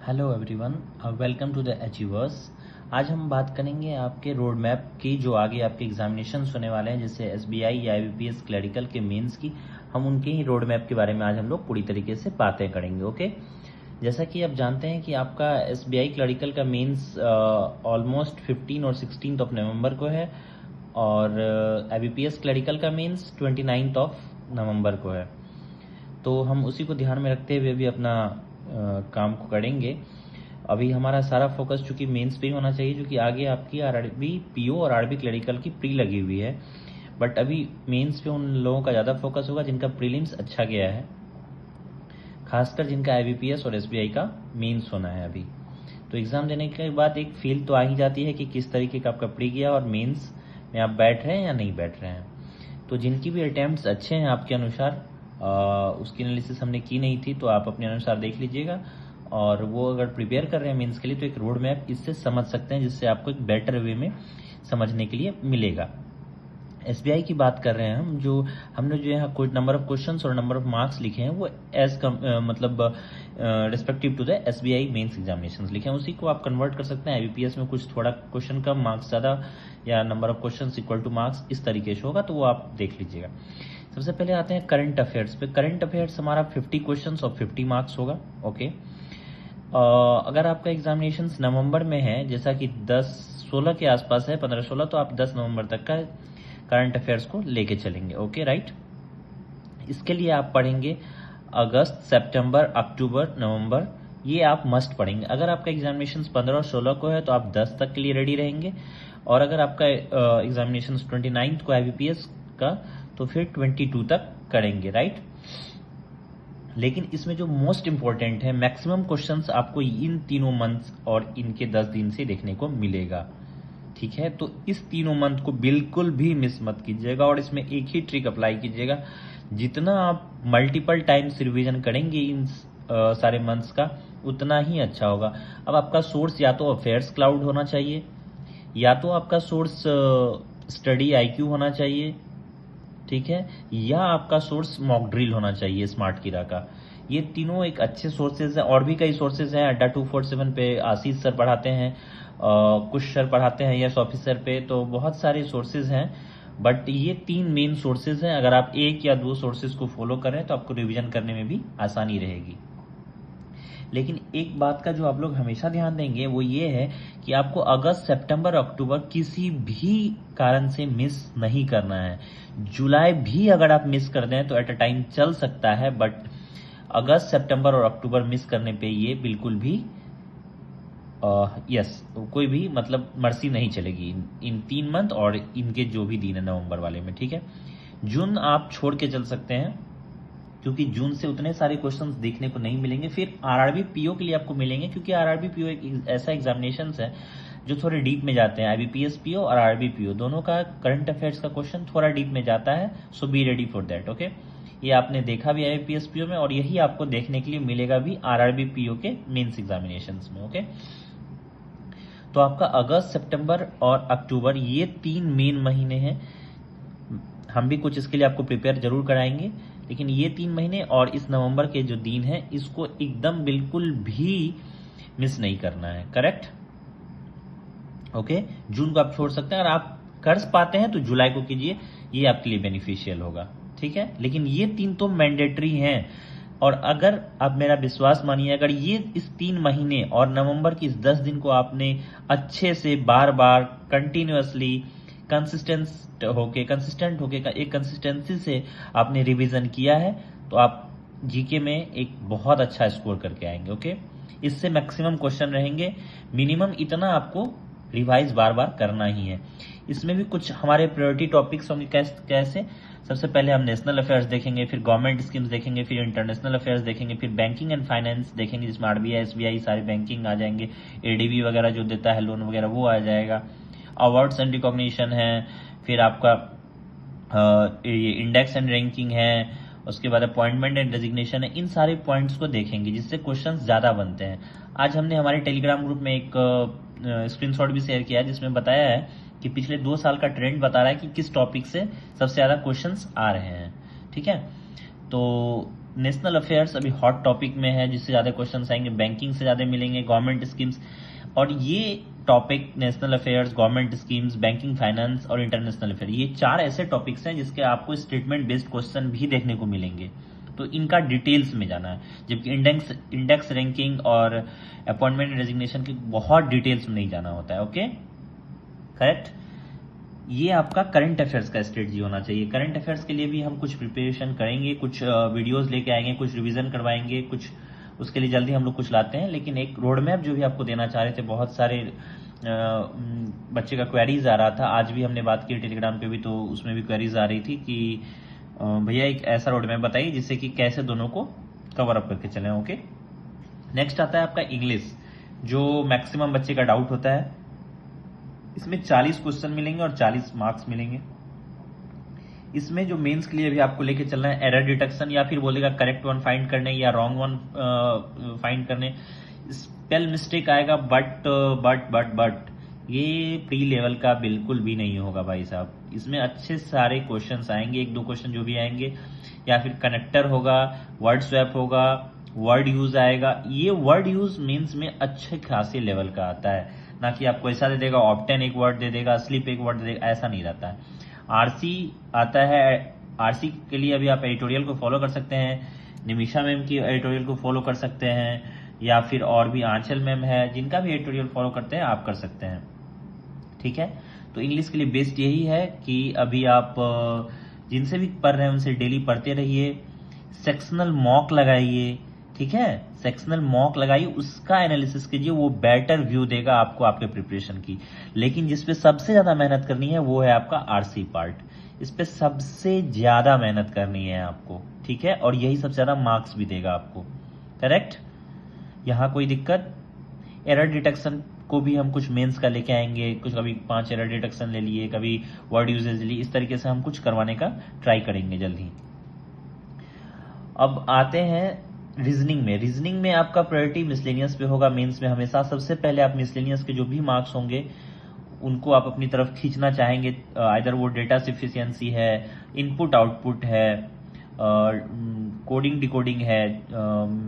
Hello everyone, welcome to the achievers. आज हम बात करेंगे आपके रोड मैप की, जो आगे आपके एग्जामिनेशंस होने वाले हैं, जैसे एसबीआई या आईबीपीएस क्लरिकल के मेंस की। हम उनके ही रोड मैप के बारे में आज हम लोग पूरी तरीके से बातें करेंगे। ओके, जैसा कि आप जानते हैं कि आपका एसबीआई क्लरिकल का मेंस ऑलमोस्ट 15 और 16 ऑफ नवंबर को है, और आईबीपीएस क्लरिकल का मेंस 29 ऑफ नवंबर को है। तो हम उसी को ध्यान में रखते हुए भी अपना काम को करेंगे। अभी हमारा सारा फोकस चूंकि मेंस पे ही होना चाहिए, क्योंकि आगे आपकी आरआरबी पीओ और आरबी क्लरिकल की प्री लगी हुई है। बट अभी मेंस पे उन लोगों का ज़्यादा फोकस होगा जिनका प्रीलिम्स अच्छा गया है, खासकर जिनका आईबीपीएस और एसबीआई का मेंस होना है अभी। तो एग्ज़ाम देने के बाद एक फील तो आ ही जाती है कि किस तरीके का आपका प्री गया और मेंस में आप बैठ रहे हैं या नहीं बैठ रहे हैं। तो जिनकी भी अटैम्प्ट्स अच्छे हैं आपके अनुसार, उसकी एनालिसिस हमने की नहीं थी, तो आप अपने अनुसार देख लीजिएगा। और वो अगर प्रिपेयर कर रहे हैं मेंस के लिए, तो एक रोड मैप इससे समझ सकते हैं, जिससे आपको एक बेटर वे में समझने के लिए मिलेगा। एसबीआई की बात कर रहे हैं हम, जो हमने जो यहाँ कुछ नंबर ऑफ क्वेश्चंस और नंबर ऑफ मार्क्स लिखे हैं, वो मतलब respective to the SBI mains examinations लिखे हैं। उसी को आप कन्वर्ट कर सकते हैं। आईबीपीएस में कुछ थोड़ा क्वेश्चन कम, मार्क्स ज़्यादा, या number of questions equal two marks, इस तरीके से होगा, तो वो आप देख लीजिएगा। सबसे पहले आते हैं करंट अफेयर्स पे। करंट अफेयर्स हमारा 50 क्वेश्चंस और 50 मार्क्स होगा। ओके, अगर आपका एग्जामिनेशन नवंबर में है, जैसा कि 10-16 के आसपास है, 15-16, तो आप 10 नवंबर तक का करंट अफेयर्स को लेके चलेंगे। Okay right. इसके लिए आप पढ़ेंगे अगस्त, सितंबर, अक्टूबर, नवंबर, ये आप मस्ट पढ़ेंगे। अगर आपका एग्जामिनेशन 15 और 16 को है, तो आप 10 तक के लिए रेडी रहेंगे। और अगर आपका एग्जामिनेशन 29 को आईबीपीएस का, तो फिर 22 तक करेंगे। राइट। लेकिन इसमें जो मोस्ट इंपॉर्टेंट है, मैक्सिमम क्वेश्चंस आपको इन तीनों मंथ्स और इनके 10 दिन से देखने को मिलेगा। ठीक है, तो इस तीनों मंथ को बिल्कुल भी मिस मत कीजिएगा, और इसमें एक ही ट्रिक अप्लाई कीजिएगा। जितना आप मल्टीपल टाइम्स रिवीजन करेंगे इन सारे मंथ्स का, उतना ही अच्छा होगा। अब आपका सोर्स या तो अफेयर्स क्लाउड होना चाहिए, या तो आपका सोर्स स्टडी आईक्यू होना चाहिए, ठीक है, या आपका सोर्स मॉक ड्रिल होना चाहिए स्मार्ट किरा का। ये तीनों एक अच्छे सोर्सेज हैं। और भी कई सोर्सेज हैं, अड्डा 247 पे आशीष सर पढ़ाते हैं, कुछ सर पढ़ाते हैं यस ऑफिसर पे, तो बहुत सारे सोर्सेज हैं। बट ये 3 मेन सोर्सेज हैं। अगर आप 1 या 2 सोर्सेज को फॉलो करें, तो आपको रिवीजन करने में भी आसानी रहेगी। लेकिन एक बात का जो आप लोग हमेशा ध्यान देंगे, वो ये है कि आपको अगस्त, सितंबर, अक्टूबर किसी भी कारण से मिस नहीं करना है। जुलाई भी अगर आप मिस कर दें तो एट अ टाइम चल सकता है, बट अगस्त, सितंबर और अक्टूबर मिस करने पे ये बिल्कुल भी कोई भी मतलब मर्सी नहीं चलेगी इन 3 मंथ और इनके जो भी दिन है नवंबर वाले में। ठीक है, जून आप छोड़ के चल सकते हैं, क्योंकि जून से उतने सारे क्वेश्चंस देखने को नहीं मिलेंगे। फिर आरआरबी पीओ के लिए आपको मिलेंगे, क्योंकि आरआरबी पीओ एक ऐसा एग्जामिनेशन है जो थोड़े डीप में जाते हैं। आईबीपीएस पीओ और आरआरबी पीओ दोनों का करंट अफेयर्स का क्वेश्चन थोड़ा डीप में जाता है, so be ready for that. Okay, ये आपने देखा भी आईबीपीएस पीओ में, और यही आपको देखने के लिए मिलेगा भी आरआरबी पीओ के मेंस एग्जामिनेशंस में। ओके, तो आपका अगस्त, सितंबर और अक्टूबर, ये 3 मेन महीने हैं। हम भी कुछ इसके लिए आपको प्रिपेयर जरूर कराएंगे, लेकिन ये 3 महीने और इस नवंबर के जो दिन है, इसको एकदम बिल्कुल भी मिस नहीं करना है। करेक्ट। ओके, जून को आप छोड़ सकते हैं। अगर आप कर पाते हैं तो जुलाई को कीजिए, ये आपके लिए बेनिफिशियल होगा। ठीक है, लेकिन ये 3 तो मैंडेटरी हैं। और अगर आप मेरा विश्वास मानिए, अगर ये इस 3 महीने और नवंबर की इस 10 दिन को आपने अच्छे से बार बार कंटिन्यूअसली कंसिस्टेंट होके एक कंसिस्टेंसी से आपने रिवीजन किया है, तो आप जीके में एक बहुत अच्छा स्कोर करके आएंगे। ओके, इससे मैक्सिमम क्वेश्चन रहेंगे, मिनिमम इतना आपको रिवाइज बार बार करना ही है। इसमें भी कुछ हमारे प्रायोरिटी टॉपिक्स होंगे। कैसे? सबसे पहले हम नेशनल अफेयर्स देखेंगे, फिर गवर्नमेंट स्कीम्स देखेंगे, फिर इंटरनेशनल अफेयर्स देखेंगे, फिर बैंकिंग एंड फाइनेंस देखेंगे, जिसमें आरबीआई, एसबीआई, सारे बैंकिंग आ जाएंगे। एडीबी वगैरह जो देता है लोन वगैरह, वो आ जाएगा। अवार्ड्स एंड रिकॉग्निशन है, फिर आपका ये इंडेक्स एंड रैंकिंग है, उसके बाद अपॉइंटमेंट एंड डेजिग्नेशन है। इन सारे पॉइंट्स को देखेंगे, जिससे क्वेश्चंस ज़्यादा बनते हैं। आज हमने हमारे टेलीग्राम ग्रुप में एक स्क्रीनशॉट भी शेयर किया है, जिसमें बताया है कि पिछले 2 साल का ट्रेंड बता रहा है कि किस टॉपिक से सबसे ज़्यादा क्वेश्चंस आ रहे हैं। ठीक है, तो नेशनल अफेयर्स अभी हॉट टॉपिक में है, जिससे ज्यादा क्वेश्चंस आएंगे, बैंकिंग से ज्यादा मिलेंगे, गवर्नमेंट स्कीम्स। और ये topic national affairs, government schemes, banking, finance और इंटरनेशनल अफेयर, ये 4 ऐसे टॉपिक्स हैं जिसके आपको स्टेटमेंट बेस्ड क्वेश्चन भी देखने को मिलेंगे। तो इनका डिटेल्स में जाना है, जबकि इंडेक्स रैंकिंग और अपॉइंटमेंट एंड रेजिग्नेशन की बहुत डिटेल्स में नहीं जाना होता है। Okay, correct. ये आपका करंट अफेयर्स का स्ट्रेटजी होना चाहिए। करंट अफेयर्स के लिए भी हम कुछ प्रिपरेशन करेंगे, कुछ वीडियोस लेके आएंगे, कुछ रिवीजन करवाएंगे, कुछ उसके लिए जल्दी हम लोग कुछ लाते हैं। लेकिन एक रोड मैप जो भी आपको देना चाह रहे थे, बहुत सारे बच्चे का क्वेरीज आ रहा था, आज भी हमने बात की टेलीग्राम पे भी, तो उसमें भी क्वेरीज आ रही थी कि भैया एक ऐसा रोड मैप बताइए जिससे कि कैसे दोनों को कवर अप करके चलें। ओके, नेक्स्ट आता है आपका इंग्लिश, जो मैक्सिमम बच्चे का डाउट होता है। इसमें 40 क्वेश्चन मिलेंगे और 40 मार्क्स मिलेंगे। इसमें जो मेंस के लिए भी आपको लेके चलना है एरर डिटेक्शन, या फिर बोलेगा करेक्ट वन फाइंड करने या रॉन्ग वन फाइंड करने। स्पेल मिस्टेक आएगा, बट ये प्री लेवल का बिल्कुल भी नहीं होगा भाई साहब। इसमें अच्छे सारे क्वेश्चंस आएंगे, 1-2 क्वेश्चन जो भी आएंगे, या फिर कनेक्टर होगा, वर्ड स्वैप होगा, वर्ड यूज आएगा। ये वर्ड यूज मेंस में अच्छे खासे लेवल का आता है, ना कि आपको ऐसा दे देगा ऑप्टेन एक वर्ड दे देगा, स्लिप एक वर्ड दे देगा, ऐसा नहीं रहता है। आरसी आता है, आरसी के लिए अभी आप एडिटोरियल को फॉलो कर सकते हैं, निमिषा मैम की एडिटोरियल को फॉलो कर सकते हैं, या फिर और भी आंचल मैम है, जिनका भी एडिटोरियल फॉलो करते हैं आप कर सकते हैं। ठीक है, तो इंग्लिश के लिए बेस्ट यही है कि अभी आप जिनसे भी पढ़ रहे हैं उनसे डेली पढ़ते रहिए, सेक्शनल मॉक लगाइए। ठीक है, सेक्शनल मॉक लगाइए, उसका एनालिसिस कीजिए, वो बेटर व्यू देगा आपको आपके प्रिपरेशन की। लेकिन जिसपे सबसे ज्यादा मेहनत करनी है वो है आपका आरसी पार्ट, इस पे सबसे ज्यादा मेहनत करनी है आपको। ठीक है, और यही सबसे ज्यादा मार्क्स भी देगा आपको। करेक्ट, यहां कोई दिक्कत? एरर डिटेक्शन को भी हम कुछ मेंस का लेके आएंगे, कुछ कभी 5 एरर डिटेक्शन ले लिए, कभी वर्ड यूजेज ले लिए, इस तरीके से हम कुछ करवाने का ट्राई करेंगे जल्दी। अब आते हैं रीजनिंग में। रीजनिंग में आपका प्रायोरिटी मिसलेनियस पे होगा मेंस में हमेशा। सबसे पहले आप मिसलेनियस के जो भी मार्क्स होंगे उनको आप अपनी तरफ खींचना चाहेंगे, आइदर वो डेटा सफिशिएंसी है, इनपुट आउटपुट है, कोडिंग डिकोडिंग है,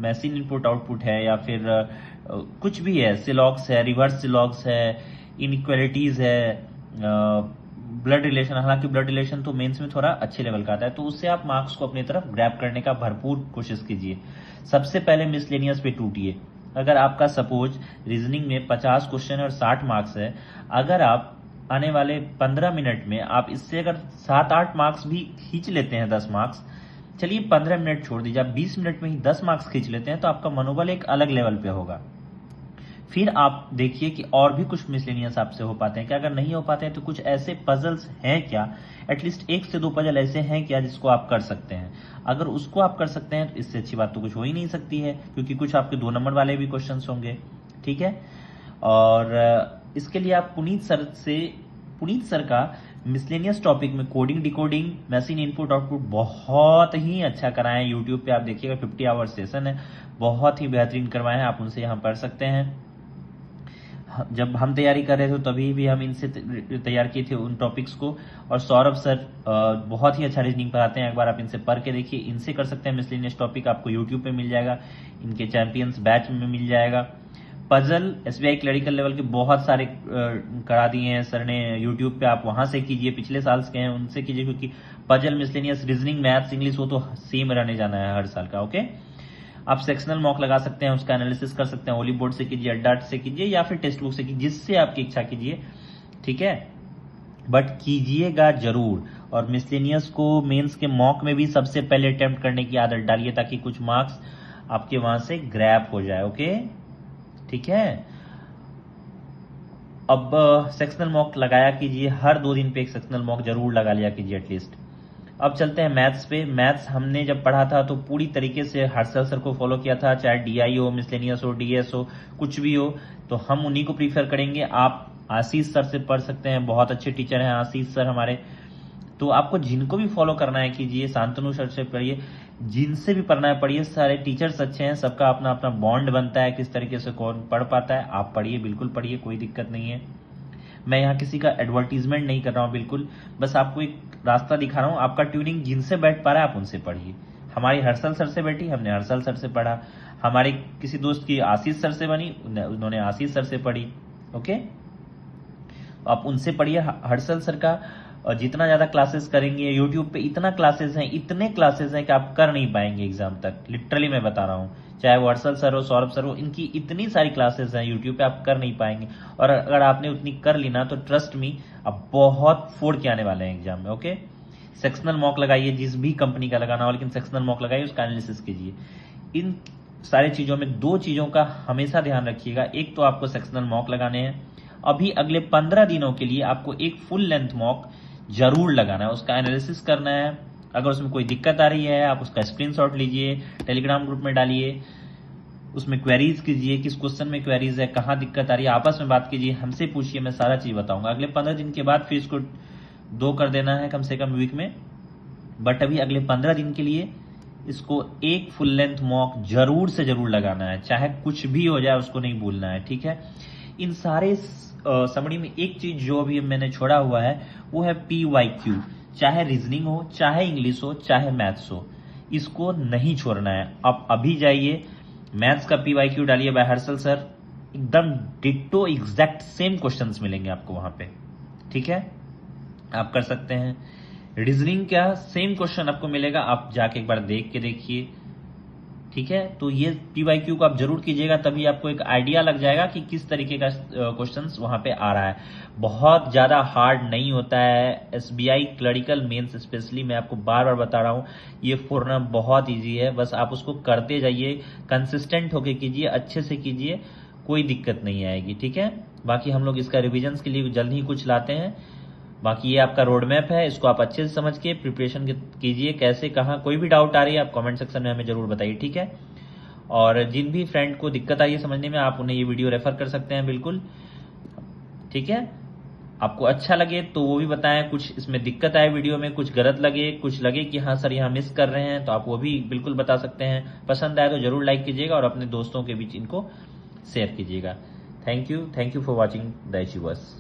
मशीन इनपुट आउटपुट है, या फिर कुछ भी है, सिलॉग्स है, रिवर्स सिलॉग्स है, इनइक्वालिटीज है, ब्लड रिलेशन। हालांकि ब्लड रिलेशन तो मेंस में थोड़ा अच्छे लेवल का आता है, तो उससे आप मार्क्स को अपनी तरफ ग्रैब करने का भरपूर कोशिश कीजिए। सबसे पहले मिसलेनियस पे टूटिए। अगर आपका सपोज रीजनिंग में 50 क्वेश्चन और 60 मार्क्स है, अगर आप आने वाले 15 मिनट में आप इससे अगर 7-8 मार्क्स भी खींच लेते हैं, 10 मार्क्स, चलिए 15 मिनट छोड़ दीजिए, आप 20 मिनट में ही 10 मार्क्स खींच लेते हैं, तो आपका मनोबल एक अलग लेवल पे होगा। फिर आप देखिए कि और भी कुछ मिसलेनियस आपसे हो पाते हैं क्या। अगर नहीं हो पाते हैं तो कुछ ऐसे पजल्स हैं क्या, एटलीस्ट 1 से 2 पजल ऐसे हैं क्या जिसको आप कर सकते हैं। अगर उसको आप कर सकते हैं तो इससे अच्छी बात तो कुछ हो ही नहीं सकती है, क्योंकि कुछ आपके 2 नंबर वाले भी क्वेश्चन होंगे। ठीक है, और इसके लिए आप पुनीत सर का मिसलेनियस टॉपिक में coding decoding, machine input output बहुत ही अच्छा कराए हैं। यूट्यूब पे आप देखिएगा, 50 आवर सेशन है, बहुत ही बेहतरीन करवाए हैं, आप उनसे यहाँ पढ़ सकते हैं। जब हम तैयारी कर रहे थे तभी भी हम इनसे तैयार किए थे उन टॉपिक्स को। और सौरभ सर बहुत ही अच्छा रीजनिंग पढ़ाते हैं, एक बार आप इनसे पढ़ के देखिए, इनसे कर सकते हैं मिसलेनियस टॉपिक, आपको यूट्यूब पे मिल जाएगा, इनके चैंपियंस बैच में मिल जाएगा। पजल एसबीआई क्लरिकल लेवल के बहुत सारे करा दिए हैं सर ने यूट्यूब पे, आप वहां से कीजिए, पिछले साल के हैं उनसे कीजिए, क्योंकि puzzle, miscellaneous, reasoning, maths, English वो तो सेम रहने जाना है हर साल का। ओके, आप सेक्शनल मॉक लगा सकते हैं, उसका एनालिसिस कर सकते हैं, होली बोर्ड से कीजिए, अड्डा से कीजिए, या फिर टेक्स्ट बुक से कीजिए, जिससे आपकी इच्छा कीजिए। ठीक है, बट कीजिएगा जरूर। और मिसलेनियस को मेंस के मॉक में भी सबसे पहले अटेम्प्ट करने की आदत डालिए, ताकि कुछ मार्क्स आपके वहां से ग्रैब हो जाए। ओके, ठीक है। अब सेक्शनल मॉक लगाया कीजिए, हर 2 दिन पे एक सेक्शनल मॉक जरूर लगा लिया कीजिए एटलीस्ट। अब चलते हैं मैथ्स पे। मैथ्स हमने जब पढ़ा था तो पूरी तरीके से हर्षल सर को फॉलो किया था, चाहे डीआई हो, मिसलेनियस हो, डीएस हो, कुछ भी हो, तो हम उन्हीं को प्रीफर करेंगे। आप आशीष सर से पढ़ सकते हैं, बहुत अच्छे टीचर हैं आशीष सर हमारे। तो आपको जिनको भी फॉलो करना है कीजिए, शांतनु सर से पढ़िए, जिनसे भी पढ़ना है पढ़िए, सारे टीचर्स अच्छे हैं, सबका अपना अपना बॉन्ड बनता है, किस तरीके से कौन पढ़ पाता है। आप पढ़िए, बिल्कुल पढ़िए, कोई दिक्कत नहीं है। मैं यहाँ किसी का एडवर्टीजमेंट नहीं कर रहा हूँ, बिल्कुल बस आपको एक रास्ता दिखा रहा हूँ। आपका ट्यूनिंग जिनसे बैठ पा रहा है आप उनसे पढ़िए, हमारी हर्षल सर से बैठी, हमने हर्षल सर से पढ़ा। हमारे किसी दोस्त की आशीष सर से बनी, उन्होंने आशीष सर से पढ़ी। ओके, आप उनसे पढ़िए हर्षल सर का। जितना ज़्यादा क्लासेस करेंगे यूट्यूब पे, इतना क्लासेस हैं, इतने क्लासेस हैं कि आप कर नहीं पाएंगे एग्जाम तक। लिटरली मैं बता रहा हूँ, चाहे वो हर्षल सर हो, सौरभ सर हो, इनकी इतनी सारी क्लासेस हैं यूट्यूब पे, आप कर नहीं पाएंगे। और अगर आपने उतनी कर ली ना, तो ट्रस्ट मी आप बहुत फोड़ के आने वाले हैं एग्जाम में। ओके, सेक्शनल मॉक लगाइए, जिस भी कंपनी का लगाना हो, लेकिन सेक्शनल मॉक लगाइए, उसका एनालिसिस कीजिए। इन सारी चीज़ों में 2 चीज़ों का हमेशा ध्यान रखिएगा। एक तो आपको सेक्शनल मॉक लगाने हैं, अभी अगले 15 दिनों के लिए आपको एक फुल लेंथ मॉक जरूर लगाना है, उसका एनालिसिस करना है। अगर उसमें कोई दिक्कत आ रही है, आप उसका स्क्रीनशॉट लीजिए, टेलीग्राम ग्रुप में डालिए, उसमें क्वेरीज कीजिए, किस क्वेश्चन में क्वेरीज है, कहाँ दिक्कत आ रही है, आपस में बात कीजिए, हमसे पूछिए, मैं सारा चीज़ बताऊंगा। अगले 15 दिन के बाद फिर इसको 2 कर देना है कम से कम वीक में, बट अभी अगले 15 दिन के लिए इसको एक फुल लेंथ मॉक जरूर से जरूर लगाना है, चाहे कुछ भी हो जाए, उसको नहीं भूलना है। ठीक है, इन सारे समरी में एक चीज जो अभी मैंने छोड़ा हुआ है वो है PYQ, चाहे रीजनिंग हो, चाहे इंग्लिश हो, चाहे मैथ्स हो, इसको नहीं छोड़ना है। आप अभी जाइए, मैथ्स का PYQ डालिए बाय हर्षल सर, एकदम डिट्टो एग्जैक्ट सेम क्वेश्चंस मिलेंगे आपको वहां पे। ठीक है, आप कर सकते हैं। रीजनिंग का सेम क्वेश्चन आपको मिलेगा, आप जाके एक बार देख के देखिए। ठीक है, तो ये PYQ को आप जरूर कीजिएगा, तभी आपको एक आइडिया लग जाएगा कि किस तरीके का क्वेश्चंस वहां पे आ रहा है। बहुत ज्यादा हार्ड नहीं होता है SBI क्लरिकल मेंस, स्पेशली मैं आपको बार बार बता रहा हूं, ये फोड़ना बहुत इजी है। बस आप उसको करते जाइए, कंसिस्टेंट होके कीजिए, अच्छे से कीजिए, कोई दिक्कत नहीं आएगी। ठीक है, बाकी हम लोग इसका रिविजन के लिए जल्द ही कुछ लाते हैं। बाकी ये आपका रोड मैप है, इसको आप अच्छे से समझ के प्रिपरेशन कीजिए, कैसे कहाँ कोई भी डाउट आ रही है आप कमेंट सेक्शन में हमें जरूर बताइए। ठीक है, और जिन भी फ्रेंड को दिक्कत आई है समझने में, आप उन्हें ये वीडियो रेफर कर सकते हैं बिल्कुल। ठीक है, आपको अच्छा लगे तो वो भी बताएं, कुछ इसमें दिक्कत आए वीडियो में, कुछ गलत लगे, कुछ लगे कि हाँ सर यहाँ मिस कर रहे हैं, तो आप वो भी बिल्कुल बता सकते हैं। पसंद आए तो जरूर लाइक कीजिएगा और अपने दोस्तों के बीच इनको शेयर कीजिएगा। Thank you for watching the achievers.